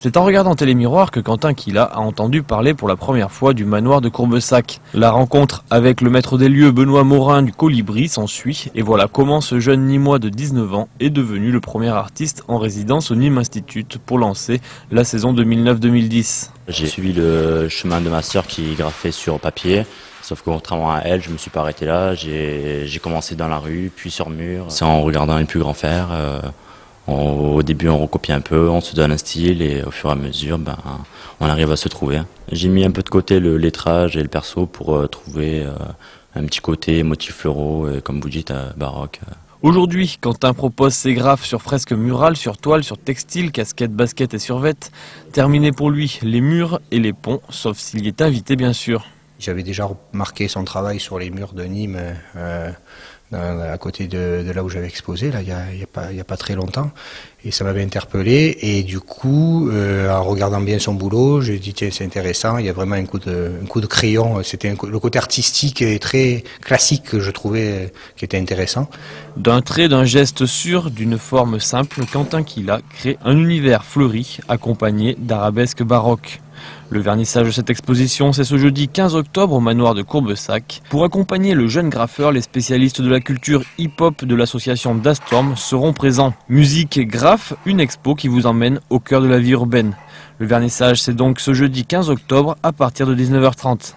C'est en regardant Télémiroir que Quentin Quilla a entendu parler pour la première fois du manoir de Courbessac. La rencontre avec le maître des lieux Benoît Morin du Colibri s'ensuit et voilà comment ce jeune Nîmois de 19 ans est devenu le premier artiste en résidence au Nîmes Institute pour lancer la saison 2009-2010. J'ai suivi le chemin de ma sœur qui graffait sur papier. Sauf que contrairement à elle, je me suis pas arrêté là. J'ai commencé dans la rue, puis sur mur. C'est en regardant les plus grands faire. Au début, on recopie un peu, on se donne un style et au fur et à mesure, on arrive à se trouver. J'ai mis un peu de côté le lettrage et le perso pour trouver un petit côté motifs floraux, et, comme vous dites, baroque. Aujourd'hui, Quentin propose ses graphes sur fresques murales, sur toile, sur textile, casquettes, baskets et survêtes. Terminé pour lui les murs et les ponts, sauf s'il y est invité bien sûr. J'avais déjà remarqué son travail sur les murs de Nîmes, à côté de là où j'avais exposé, là, il y a pas très longtemps, et ça m'avait interpellé. Et du coup, en regardant bien son boulot, j'ai dit tiens, c'est intéressant. Il y a vraiment un coup de crayon. C'était le côté artistique et très classique que je trouvais qui était intéressant. D'un trait, d'un geste sûr, d'une forme simple, Quentin Quilla crée un univers fleuri accompagné d'arabesques baroques. Le vernissage de cette exposition, c'est ce jeudi 15 octobre au manoir de Courbessac. Pour accompagner le jeune graffeur, les spécialistes de la culture hip-hop de l'association Dastorm seront présents. Musique et graphe, une expo qui vous emmène au cœur de la vie urbaine. Le vernissage, c'est donc ce jeudi 15 octobre à partir de 19h30.